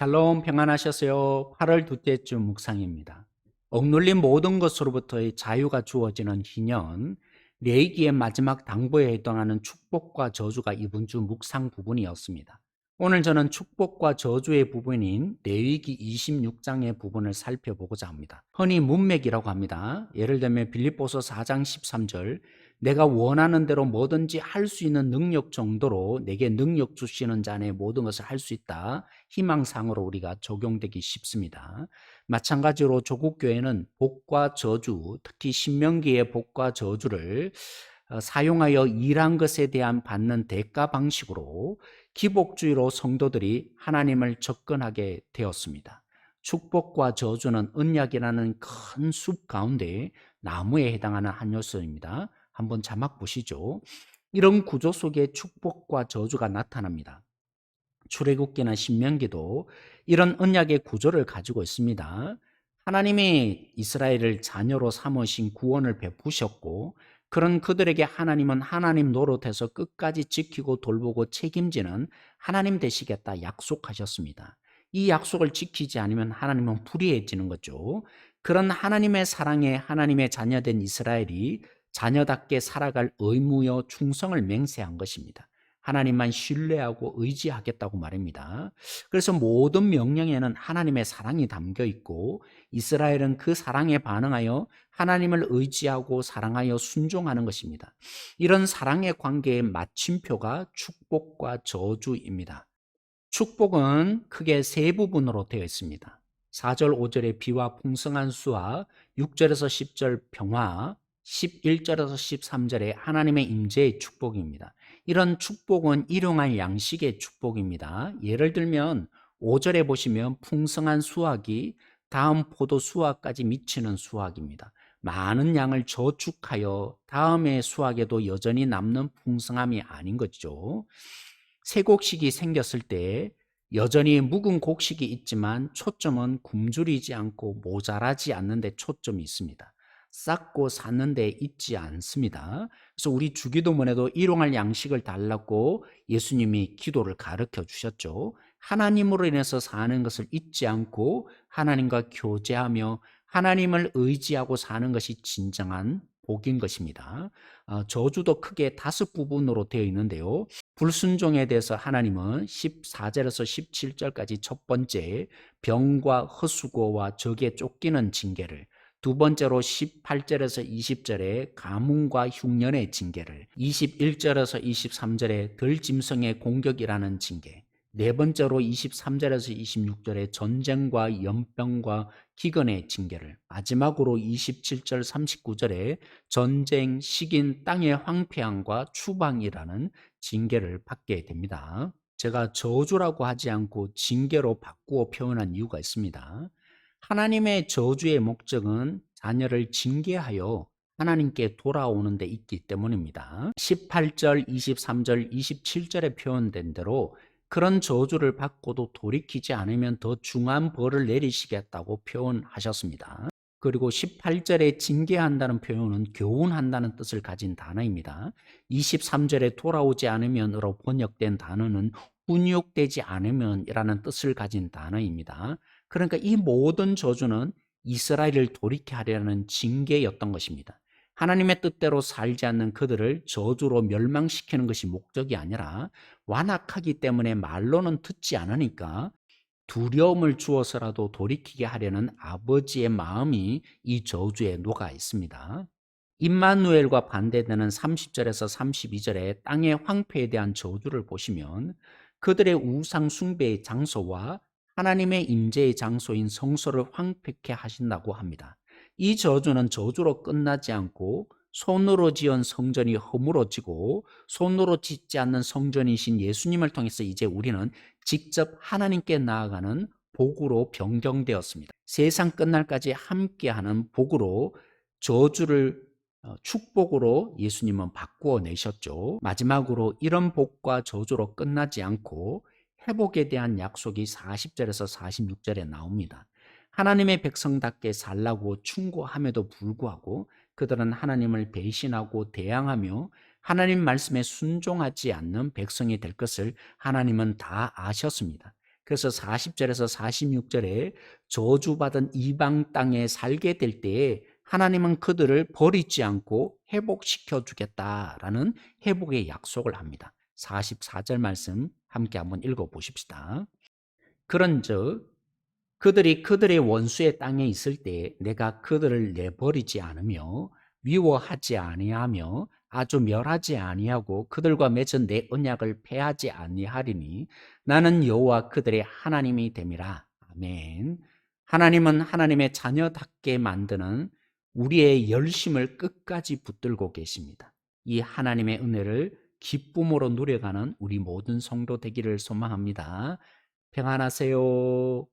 샬롬 평안하셨어요. 8월 둘째 주 묵상입니다. 억눌린 모든 것으로부터의 자유가 주어지는 희년, 레위기의 마지막 당부에 해당하는 축복과 저주가 이번 주 묵상 부분이었습니다. 오늘 저는 축복과 저주의 부분인 레위기 26장의 부분을 살펴보고자 합니다. 흔히 문맥이라고 합니다. 예를 들면 빌립보서 4장 13절, 내가 원하는 대로 뭐든지 할 수 있는 능력 정도로 내게 능력 주시는 자의 모든 것을 할 수 있다. 희망상으로 우리가 적용되기 쉽습니다. 마찬가지로 조국 교회는 복과 저주, 특히 신명기의 복과 저주를 사용하여 일한 것에 대한 받는 대가 방식으로 기복주의로 성도들이 하나님을 접근하게 되었습니다. 축복과 저주는 언약이라는 큰 숲 가운데 나무에 해당하는 한 요소입니다. 한번 자막 보시죠. 이런 구조 속에 축복과 저주가 나타납니다. 출애굽기나 신명기도 이런 언약의 구조를 가지고 있습니다. 하나님이 이스라엘을 자녀로 삼으신 구원을 베푸셨고, 그런 그들에게 하나님은 하나님 노릇해서 끝까지 지키고 돌보고 책임지는 하나님 되시겠다 약속하셨습니다. 이 약속을 지키지 않으면 하나님은 불의해지는 거죠. 그런 하나님의 사랑에 하나님의 자녀된 이스라엘이 자녀답게 살아갈 의무여 충성을 맹세한 것입니다. 하나님만 신뢰하고 의지하겠다고 말입니다. 그래서 모든 명령에는 하나님의 사랑이 담겨 있고, 이스라엘은 그 사랑에 반응하여 하나님을 의지하고 사랑하여 순종하는 것입니다. 이런 사랑의 관계의 마침표가 축복과 저주입니다. 축복은 크게 세 부분으로 되어 있습니다. 4절, 5절의 비와 풍성한 수와 6절에서 10절 평화, 11절에서 13절의 하나님의 임재의 축복입니다. 이런 축복은 일용할 양식의 축복입니다. 예를 들면 5절에 보시면 풍성한 수확이 다음 포도 수확까지 미치는 수확입니다. 많은 양을 저축하여 다음의 수확에도 여전히 남는 풍성함이 아닌 거죠. 새 곡식이 생겼을 때 여전히 묵은 곡식이 있지만 초점은 굶주리지 않고 모자라지 않는 데 초점이 있습니다. 쌓고 샀는 데 있지 않습니다. 그래서 우리 주기도문에도 일용할 양식을 달라고 예수님이 기도를 가르쳐 주셨죠. 하나님으로 인해서 사는 것을 잊지 않고 하나님과 교제하며 하나님을 의지하고 사는 것이 진정한 복인 것입니다. 저주도 크게 5부분으로 되어 있는데요. 불순종에 대해서 하나님은 14절에서 17절까지 첫 번째 병과 헛수고와 적에 쫓기는 징계를, 두 번째로 18절에서 20절에 가뭄과 흉년의 징계를, 21절에서 23절에 들짐승의 공격이라는 징계, 네 번째로 23절에서 26절에 전쟁과 연병과 기근의 징계를, 마지막으로 27절 39절에 전쟁, 식인, 땅의 황폐함과 추방이라는 징계를 받게 됩니다. 제가 저주라고 하지 않고 징계로 바꾸어 표현한 이유가 있습니다. 하나님의 저주의 목적은 자녀를 징계하여 하나님께 돌아오는 데 있기 때문입니다. 18절, 23절, 27절에 표현된 대로 그런 저주를 받고도 돌이키지 않으면 더 중한 벌을 내리시겠다고 표현하셨습니다. 그리고 18절에 징계한다는 표현은 교훈한다는 뜻을 가진 단어입니다. 23절에 돌아오지 않으면으로 번역된 단어는 훈육되지 않으면이라는 뜻을 가진 단어입니다. 그러니까 이 모든 저주는 이스라엘을 돌이켜 하려는 징계였던 것입니다. 하나님의 뜻대로 살지 않는 그들을 저주로 멸망시키는 것이 목적이 아니라 완악하기 때문에 말로는 듣지 않으니까 두려움을 주어서라도 돌이키게 하려는 아버지의 마음이 이 저주에 녹아 있습니다. 임마누엘과 반대되는 30절에서 32절의 땅의 황폐에 대한 저주를 보시면 그들의 우상 숭배의 장소와 하나님의 임재의 장소인 성소를 황폐케 하신다고 합니다. 이 저주는 저주로 끝나지 않고 손으로 지은 성전이 허물어지고 손으로 짓지 않는 성전이신 예수님을 통해서 이제 우리는 직접 하나님께 나아가는 복으로 변경되었습니다. 세상 끝날까지 함께하는 복으로 저주를 축복으로 예수님은 바꾸어 내셨죠. 마지막으로 이런 복과 저주로 끝나지 않고 회복에 대한 약속이 40절에서 46절에 나옵니다. 하나님의 백성답게 살라고 충고함에도 불구하고 그들은 하나님을 배신하고 대항하며 하나님 말씀에 순종하지 않는 백성이 될 것을 하나님은 다 아셨습니다. 그래서 40절에서 46절에 저주받은 이방 땅에 살게 될 때에 하나님은 그들을 버리지 않고 회복시켜 주겠다라는 회복의 약속을 합니다. 44절 말씀 함께 한번 읽어 보십시다. 그런즉 그들이 그들의 원수의 땅에 있을 때 내가 그들을 내버리지 않으며 미워하지 아니하며 아주 멸하지 아니하고 그들과 맺은 내 언약을 폐하지 아니하리니 나는 여호와 그들의 하나님이 됨이라. 아멘. 하나님은 하나님의 자녀답게 만드는 우리의 열심을 끝까지 붙들고 계십니다. 이 하나님의 은혜를 기쁨으로 누려가는 우리 모든 성도 되기를 소망합니다. 평안하세요.